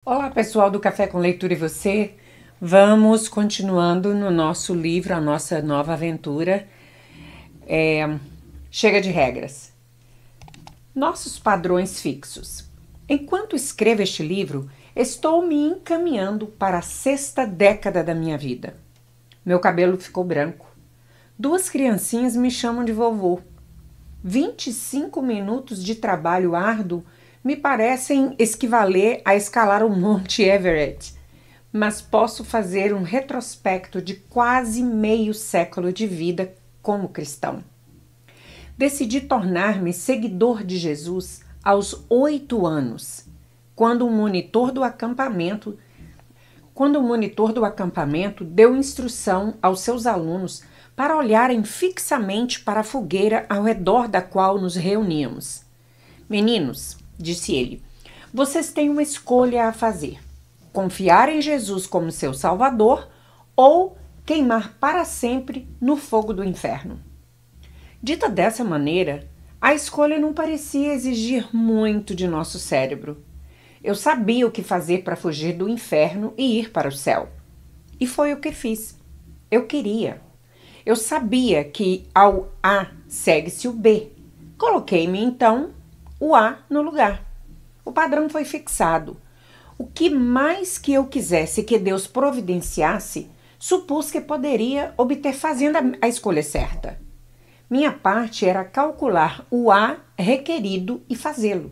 Olá pessoal do Café com Leitura e você, vamos continuando no nosso livro, a nossa nova aventura, Chega de Regras. Nossos padrões fixos. Enquanto escrevo este livro, estou me encaminhando para a 6ª década da minha vida. Meu cabelo ficou branco. 2 criancinhas me chamam de vovô. 25 minutos de trabalho árduo me parecem equivaler a escalar o Monte Everest, mas posso fazer um retrospecto de quase meio século de vida como cristão. Decidi tornar-me seguidor de Jesus aos 8 anos, quando o monitor do acampamento deu instrução aos seus alunos para olharem fixamente para a fogueira ao redor da qual nos reuníamos. Meninos, disse ele, vocês têm uma escolha a fazer: confiar em Jesus como seu Salvador ou queimar para sempre no fogo do inferno. Dita dessa maneira, a escolha não parecia exigir muito de nosso cérebro. Eu sabia o que fazer para fugir do inferno e ir para o céu. E foi o que fiz. Eu queria. Eu sabia que ao A segue-se o B. Coloquei-me, então, o A no lugar. O padrão foi fixado. O que mais que eu quisesse que Deus providenciasse, supus que poderia obter fazendo a escolha certa. Minha parte era calcular o A requerido e fazê-lo.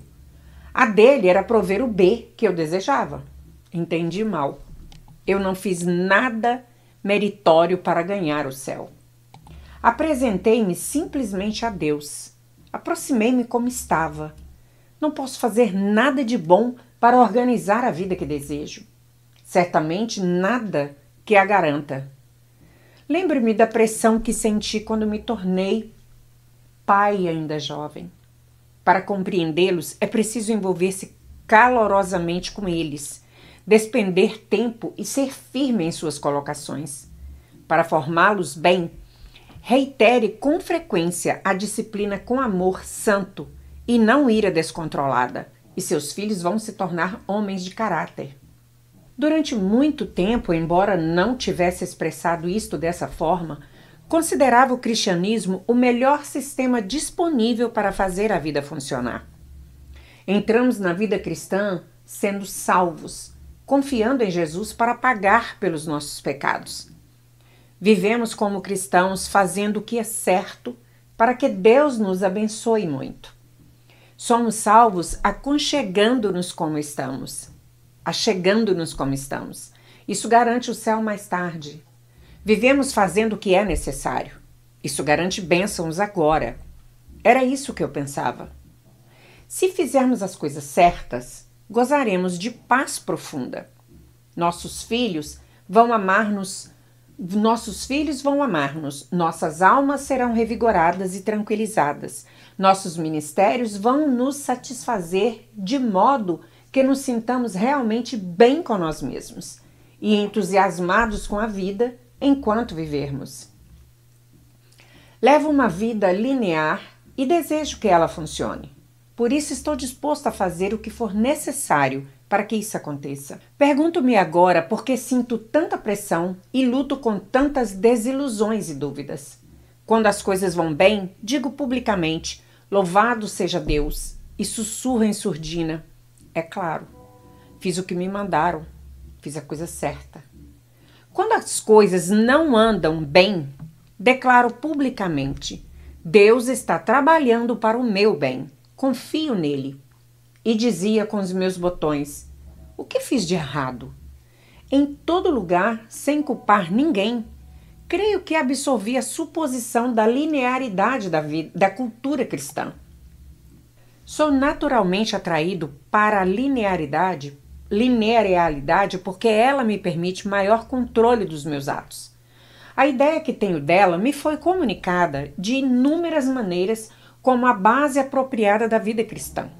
A dele era prover o B que eu desejava. Entendi mal. Eu não fiz nada meritório para ganhar o céu. Apresentei-me simplesmente a Deus. Aproximei-me como estava. Não posso fazer nada de bom para organizar a vida que desejo. Certamente nada que a garanta. Lembre-me da pressão que senti quando me tornei pai ainda jovem. Para compreendê-los, é preciso envolver-se calorosamente com eles, despender tempo e ser firme em suas colocações. Para formá-los bem, reitere com frequência a disciplina com amor santo e não ira descontrolada, e seus filhos vão se tornar homens de caráter. Durante muito tempo, embora não tivesse expressado isto dessa forma, considerava o cristianismo o melhor sistema disponível para fazer a vida funcionar. Entramos na vida cristã sendo salvos, confiando em Jesus para pagar pelos nossos pecados. Vivemos como cristãos fazendo o que é certo para que Deus nos abençoe muito. Somos salvos achegando-nos como estamos. Isso garante o céu mais tarde. Vivemos fazendo o que é necessário. Isso garante bênçãos agora. Era isso que eu pensava. Se fizermos as coisas certas, gozaremos de paz profunda. Nossos filhos vão amar-nos, nossas almas serão revigoradas e tranquilizadas, nossos ministérios vão nos satisfazer de modo que nos sintamos realmente bem com nós mesmos e entusiasmados com a vida enquanto vivermos. Levo uma vida linear e desejo que ela funcione. Por isso estou disposto a fazer o que for necessário para que isso aconteça. Pergunto-me agora por que sinto tanta pressão e luto com tantas desilusões e dúvidas. Quando as coisas vão bem, digo publicamente: louvado seja Deus, e sussurro em surdina: é claro, fiz o que me mandaram, fiz a coisa certa. Quando as coisas não andam bem, declaro publicamente: Deus está trabalhando para o meu bem, confio nele. E dizia com os meus botões: o que fiz de errado? Em todo lugar, sem culpar ninguém, creio que absorvi a suposição da linearidade da cultura cristã. Sou naturalmente atraído para a linearidade porque ela me permite maior controle dos meus atos. A ideia que tenho dela me foi comunicada de inúmeras maneiras como a base apropriada da vida cristã.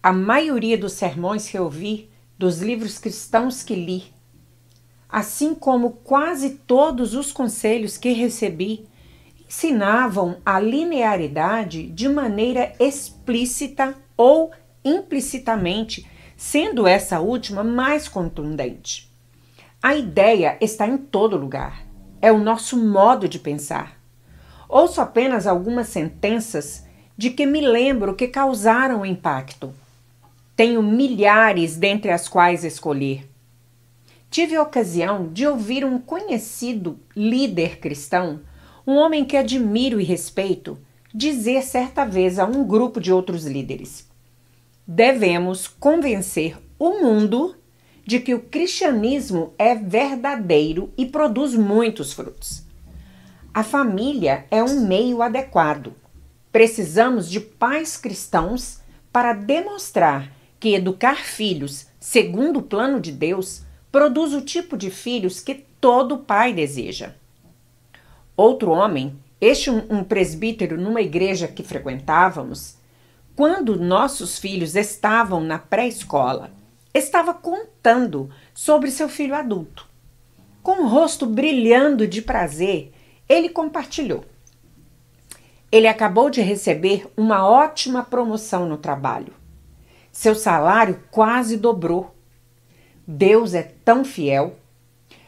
A maioria dos sermões que ouvi, dos livros cristãos que li, assim como quase todos os conselhos que recebi, ensinavam a linearidade de maneira explícita ou implicitamente, sendo essa última mais contundente. A ideia está em todo lugar. É o nosso modo de pensar. Ouço apenas algumas sentenças de que me lembro que causaram impacto. Tenho milhares dentre as quais escolher. Tive a ocasião de ouvir um conhecido líder cristão, um homem que admiro e respeito, dizer certa vez a um grupo de outros líderes: devemos convencer o mundo de que o cristianismo é verdadeiro e produz muitos frutos. A família é um meio adequado. Precisamos de pais cristãos para demonstrar que educar filhos segundo o plano de Deus produz o tipo de filhos que todo pai deseja. Outro homem, um presbítero numa igreja que frequentávamos, quando nossos filhos estavam na pré-escola, estava contando sobre seu filho adulto. Com o rosto brilhando de prazer, ele compartilhou: ele acabou de receber uma ótima promoção no trabalho. Seu salário quase dobrou. Deus é tão fiel.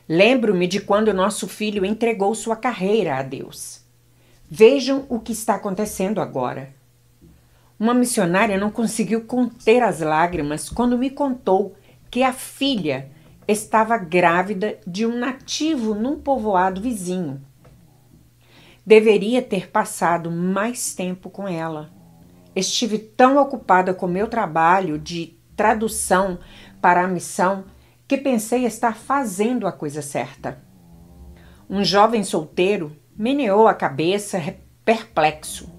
Lembro-me de quando nosso filho entregou sua carreira a Deus. Vejam o que está acontecendo agora. Uma missionária não conseguiu conter as lágrimas quando me contou que a filha estava grávida de um nativo num povoado vizinho. Deveria ter passado mais tempo com ela. Estive tão ocupada com meu trabalho de tradução para a missão que pensei estar fazendo a coisa certa. Um jovem solteiro meneou a cabeça perplexo.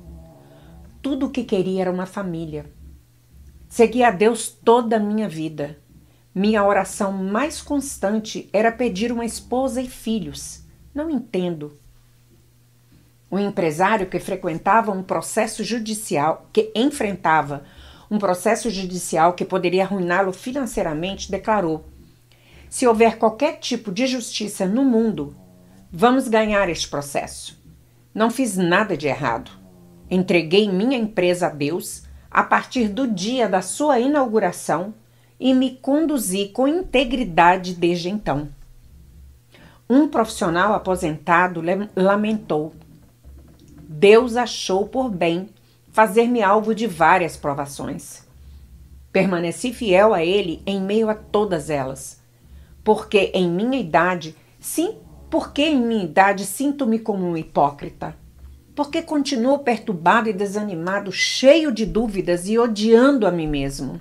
Tudo o que queria era uma família. Segui a Deus toda a minha vida. Minha oração mais constante era pedir uma esposa e filhos. Não entendo. O empresário que enfrentava um processo judicial que poderia arruiná-lo financeiramente, declarou: se houver qualquer tipo de justiça no mundo, vamos ganhar este processo. Não fiz nada de errado. Entreguei minha empresa a Deus a partir do dia da sua inauguração e me conduzi com integridade desde então. Um profissional aposentado lamentou: Deus achou por bem fazer-me alvo de várias provações. Permaneci fiel a Ele em meio a todas elas, porque em minha idade sinto-me como um hipócrita, porque continuo perturbado e desanimado, cheio de dúvidas e odiando a mim mesmo.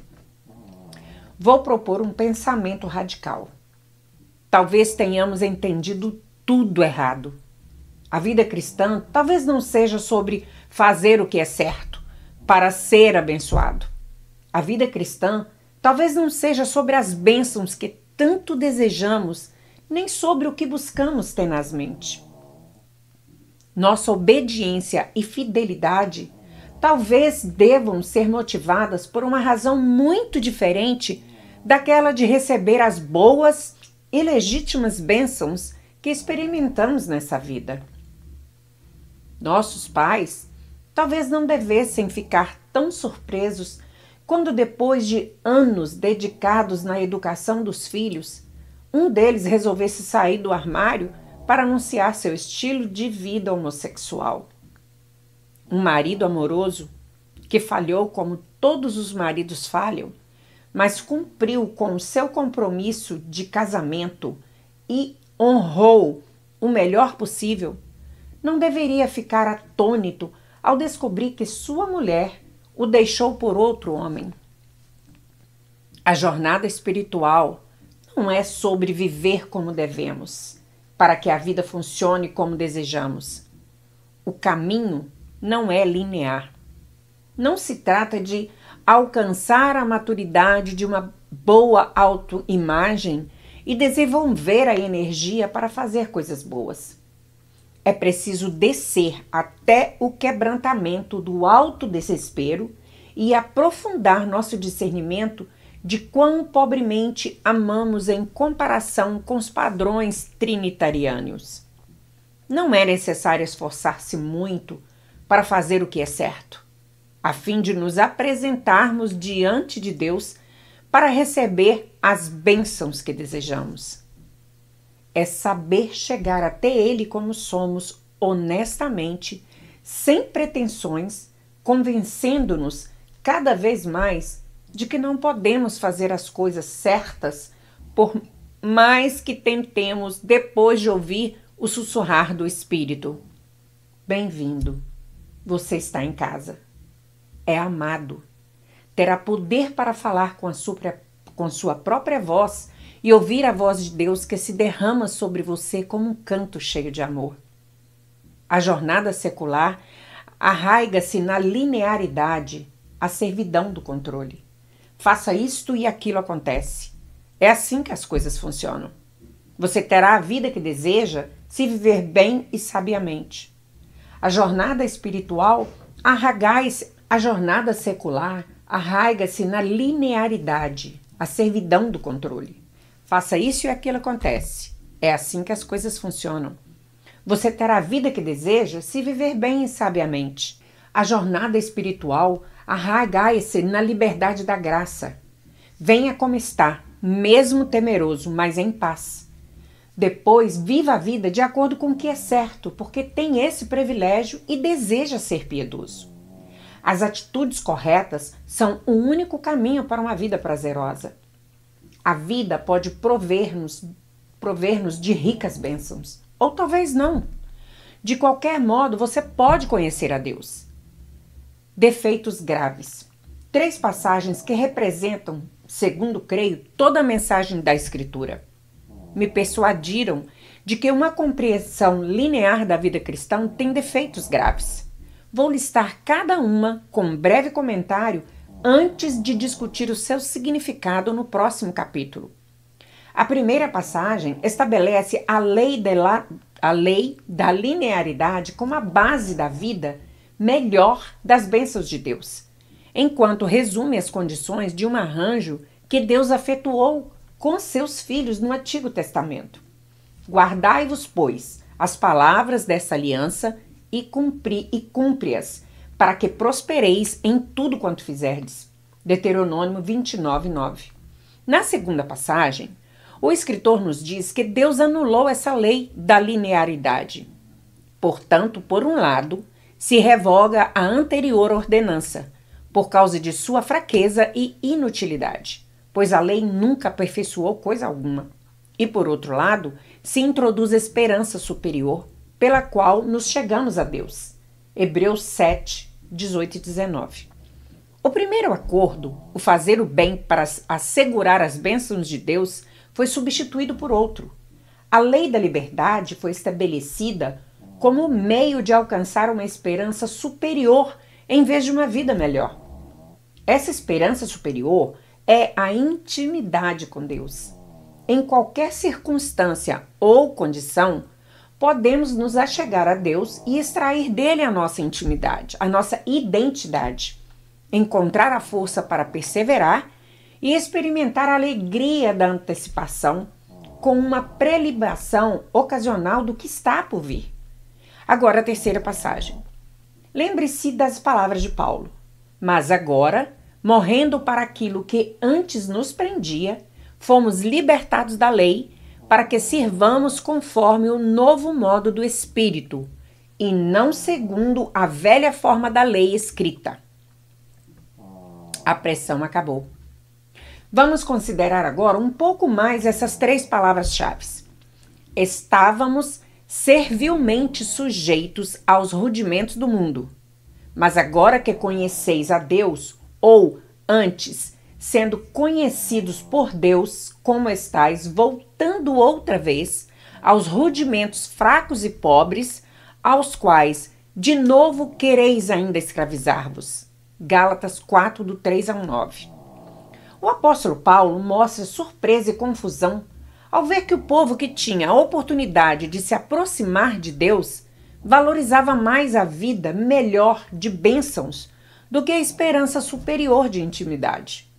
Vou propor um pensamento radical. Talvez tenhamos entendido tudo errado. A vida cristã talvez não seja sobre fazer o que é certo para ser abençoado. A vida cristã talvez não seja sobre as bênçãos que tanto desejamos, nem sobre o que buscamos tenazmente. Nossa obediência e fidelidade talvez devam ser motivadas por uma razão muito diferente daquela de receber as boas e legítimas bênçãos que experimentamos nessa vida. Nossos pais talvez não devessem ficar tão surpresos quando, depois de anos dedicados na educação dos filhos, um deles resolvesse sair do armário para anunciar seu estilo de vida homossexual. Um marido amoroso que falhou como todos os maridos falham, mas cumpriu com o seu compromisso de casamento e honrou o melhor possível, não deveria ficar atônito ao descobrir que sua mulher o deixou por outro homem. A jornada espiritual não é sobre viver como devemos, para que a vida funcione como desejamos. O caminho não é linear. Não se trata de alcançar a maturidade de uma boa autoimagem e desenvolver a energia para fazer coisas boas. É preciso descer até o quebrantamento do autodesespero e aprofundar nosso discernimento de quão pobremente amamos em comparação com os padrões trinitarianos. Não é necessário esforçar-se muito para fazer o que é certo, a fim de nos apresentarmos diante de Deus para receber as bênçãos que desejamos. É saber chegar até Ele como somos, honestamente, sem pretensões, convencendo-nos cada vez mais de que não podemos fazer as coisas certas por mais que tentemos depois de ouvir o sussurrar do Espírito. Bem-vindo, você está em casa. É amado. Terá poder para falar com sua própria voz e ouvir a voz de Deus que se derrama sobre você como um canto cheio de amor. A jornada secular arraiga-se na linearidade, a servidão do controle. Faça isto e aquilo acontece. É assim que as coisas funcionam. Você terá a vida que deseja se viver bem e sabiamente. A jornada espiritual a jornada secular arraiga-se na linearidade, a servidão do controle. Faça isso e aquilo acontece. É assim que as coisas funcionam. Você terá a vida que deseja se viver bem e sabiamente. A jornada espiritual arraiga-se na liberdade da graça. Venha como está, mesmo temeroso, mas em paz. Depois, viva a vida de acordo com o que é certo, porque tem esse privilégio e deseja ser piedoso. As atitudes corretas são o único caminho para uma vida prazerosa. A vida pode prover-nos de ricas bênçãos, ou talvez não. De qualquer modo, você pode conhecer a Deus. Defeitos graves. 3 passagens que representam, segundo creio, toda a mensagem da Escritura. Me persuadiram de que uma compreensão linear da vida cristã tem defeitos graves. Vou listar cada uma com um breve comentário antes de discutir o seu significado no próximo capítulo. A primeira passagem estabelece a lei da linearidade como a base da vida melhor das bênçãos de Deus, enquanto resume as condições de um arranjo que Deus efetuou com seus filhos no Antigo Testamento. Guardai-vos, pois, as palavras dessa aliança e cumpre-as, para que prospereis em tudo quanto fizerdes. Deuteronômio 29:9. Na segunda passagem, o escritor nos diz que Deus anulou essa lei da linearidade. Portanto, por um lado, se revoga a anterior ordenança, por causa de sua fraqueza e inutilidade, pois a lei nunca aperfeiçoou coisa alguma. E por outro lado, se introduz esperança superior, pela qual nos chegamos a Deus. Hebreus 7, 18 e 19. O primeiro acordo, o fazer o bem para assegurar as bênçãos de Deus, foi substituído por outro. A lei da liberdade foi estabelecida como meio de alcançar uma esperança superior em vez de uma vida melhor. Essa esperança superior é a intimidade com Deus. Em qualquer circunstância ou condição, podemos nos achegar a Deus e extrair dele a nossa intimidade, a nossa identidade, encontrar a força para perseverar e experimentar a alegria da antecipação com uma prelibação ocasional do que está por vir. Agora a terceira passagem. Lembre-se das palavras de Paulo. Mas agora, morrendo para aquilo que antes nos prendia, fomos libertados da lei para que sirvamos conforme o novo modo do Espírito, e não segundo a velha forma da lei escrita. A pressão acabou. Vamos considerar agora um pouco mais essas 3 palavras-chave. Estávamos servilmente sujeitos aos rudimentos do mundo, mas agora que conheceis a Deus, ou antes, sendo conhecidos por Deus, como estáis, voltando outra vez aos rudimentos fracos e pobres, aos quais de novo quereis ainda escravizar-vos. Gálatas 4, do 3 ao 9. O apóstolo Paulo mostra surpresa e confusão ao ver que o povo que tinha a oportunidade de se aproximar de Deus valorizava mais a vida melhor de bênçãos do que a esperança superior de intimidade.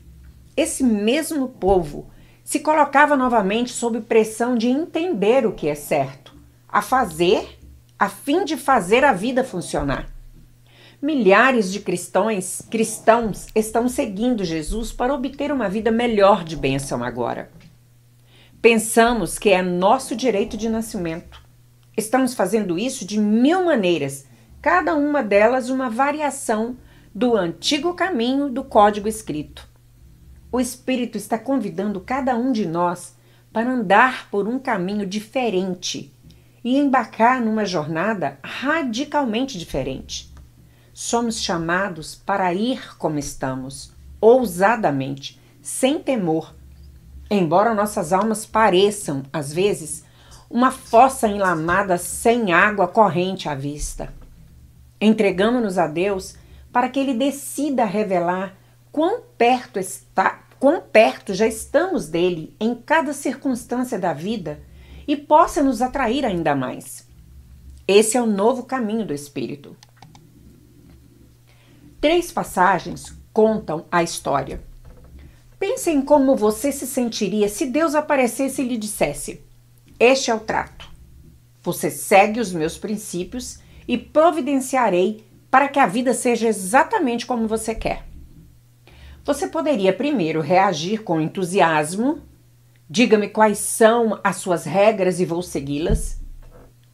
Esse mesmo povo se colocava novamente sob pressão de entender o que é certo, a fim de fazer a vida funcionar. Milhares de cristãos estão seguindo Jesus para obter uma vida melhor de bênção agora. Pensamos que é nosso direito de nascimento. Estamos fazendo isso de 1000 maneiras, cada uma delas uma variação do antigo caminho do código escrito. O Espírito está convidando cada um de nós para andar por um caminho diferente e embarcar numa jornada radicalmente diferente. Somos chamados para ir como estamos, ousadamente, sem temor, embora nossas almas pareçam, às vezes, uma fossa enlamada sem água corrente à vista. Entregamos-nos a Deus para que Ele decida revelar quão perto já estamos dele em cada circunstância da vida e possa nos atrair ainda mais. Esse é o novo caminho do Espírito. 3 passagens contam a história. Pense em como você se sentiria se Deus aparecesse e lhe dissesse: este é o trato. Você segue os meus princípios e providenciarei para que a vida seja exatamente como você quer. Você poderia primeiro reagir com entusiasmo. Diga-me quais são as suas regras e vou segui-las.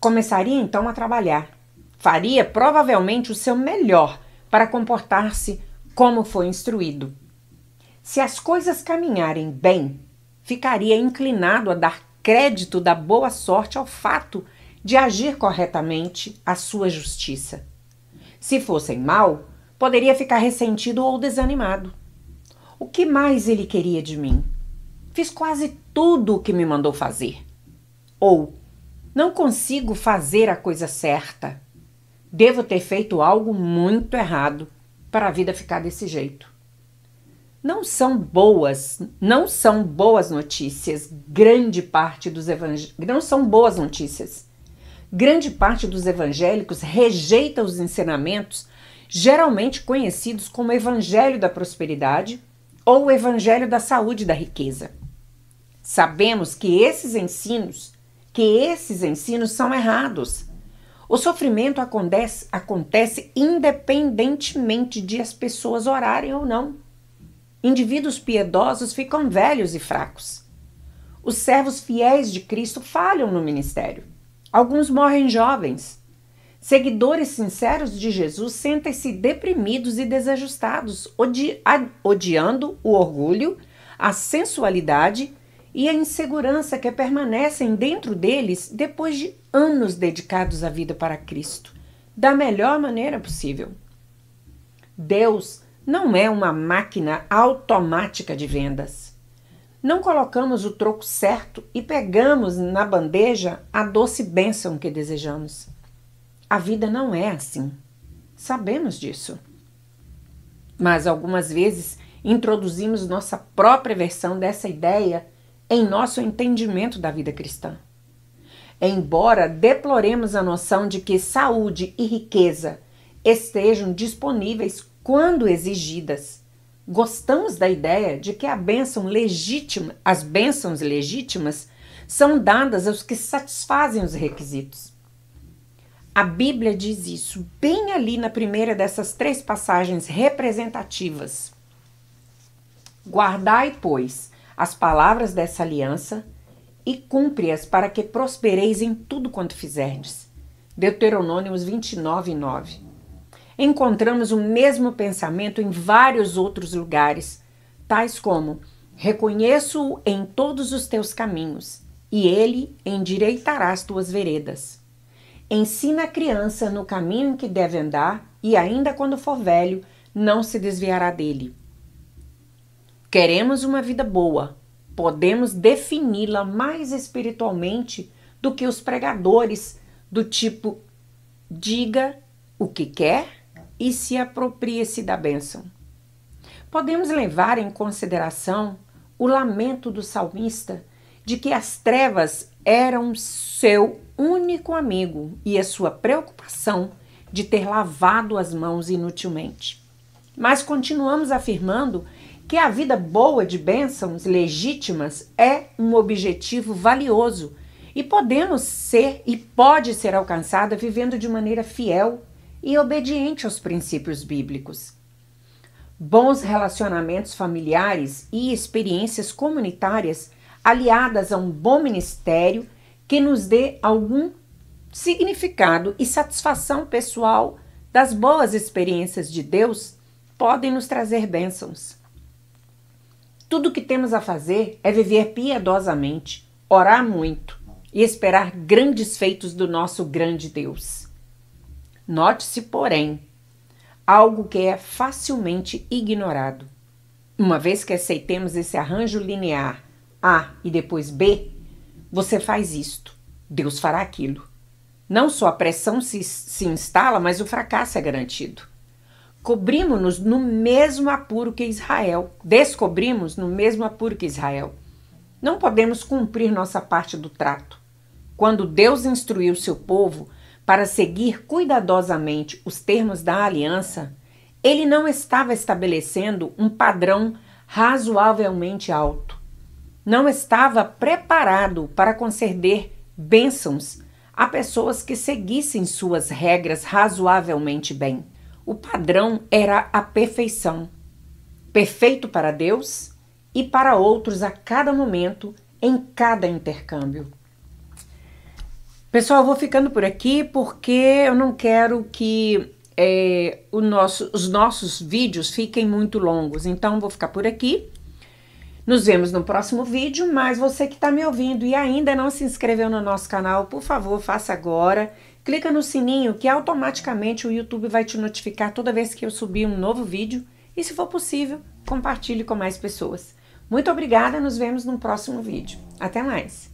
Começaria então a trabalhar. Faria provavelmente o seu melhor para comportar-se como foi instruído. Se as coisas caminharem bem, ficaria inclinado a dar crédito da boa sorte ao fato de agir corretamente a sua justiça. Se fossem mal, poderia ficar ressentido ou desanimado. O que mais ele queria de mim? Fiz quase tudo o que me mandou fazer. Ou, não consigo fazer a coisa certa. Devo ter feito algo muito errado para a vida ficar desse jeito. Não são boas notícias. Grande parte dos evangélicos rejeita os ensinamentos geralmente conhecidos como evangelho da prosperidade ou o evangelho da saúde e da riqueza. Sabemos que esses ensinos são errados. O sofrimento acontece independentemente de as pessoas orarem ou não. Indivíduos piedosos ficam velhos e fracos. Os servos fiéis de Cristo falham no ministério. Alguns morrem jovens. Seguidores sinceros de Jesus sentem-se deprimidos e desajustados, odiando o orgulho, a sensualidade e a insegurança que permanecem dentro deles depois de anos dedicados à vida para Cristo, da melhor maneira possível. Deus não é uma máquina automática de vendas. Não colocamos o troco certo e pegamos na bandeja a doce bênção que desejamos. A vida não é assim. Sabemos disso. Mas algumas vezes introduzimos nossa própria versão dessa ideia em nosso entendimento da vida cristã. Embora deploremos a noção de que saúde e riqueza estejam disponíveis quando exigidas, gostamos da ideia de que as bênçãos legítimas são dadas aos que satisfazem os requisitos. A Bíblia diz isso bem ali na primeira dessas 3 passagens representativas. Guardai, pois, as palavras dessa aliança e cumpre-as para que prospereis em tudo quanto fizerdes. Deuteronômios 29:9. Encontramos o mesmo pensamento em vários outros lugares, tais como: reconheço-o em todos os teus caminhos, e ele endireitará as tuas veredas. Ensina a criança no caminho em que deve andar, e ainda quando for velho, não se desviará dele. Queremos uma vida boa. Podemos defini-la mais espiritualmente do que os pregadores do tipo: diga o que quer e se aproprie-se da bênção. Podemos levar em consideração o lamento do salmista de que as trevas eram seu único amigo e a sua preocupação de ter lavado as mãos inutilmente. Mas continuamos afirmando que a vida boa de bênçãos legítimas é um objetivo valioso e pode ser alcançada vivendo de maneira fiel e obediente aos princípios bíblicos. Bons relacionamentos familiares e experiências comunitárias aliadas a um bom ministério que nos dê algum significado e satisfação pessoal das boas experiências de Deus podem nos trazer bênçãos. Tudo o que temos a fazer é viver piedosamente, orar muito e esperar grandes feitos do nosso grande Deus. Note-se, porém, algo que é facilmente ignorado. Uma vez que aceitemos esse arranjo linear A e depois B, você faz isto, Deus fará aquilo. Não só a pressão se instala, mas o fracasso é garantido. Descobrimos no mesmo apuro que Israel. Não podemos cumprir nossa parte do trato. Quando Deus instruiu seu povo para seguir cuidadosamente os termos da aliança, ele não estava estabelecendo um padrão razoavelmente alto. Não estava preparado para conceder bênçãos a pessoas que seguissem suas regras razoavelmente bem. O padrão era a perfeição, perfeito para Deus e para outros a cada momento, em cada intercâmbio. Pessoal, eu vou ficando por aqui porque eu não quero que os nossos vídeos fiquem muito longos, então vou ficar por aqui. Nos vemos no próximo vídeo, mas você que está me ouvindo e ainda não se inscreveu no nosso canal, por favor, faça agora. Clica no sininho que automaticamente o YouTube vai te notificar toda vez que eu subir um novo vídeo. E se for possível, compartilhe com mais pessoas. Muito obrigada, nos vemos no próximo vídeo. Até mais!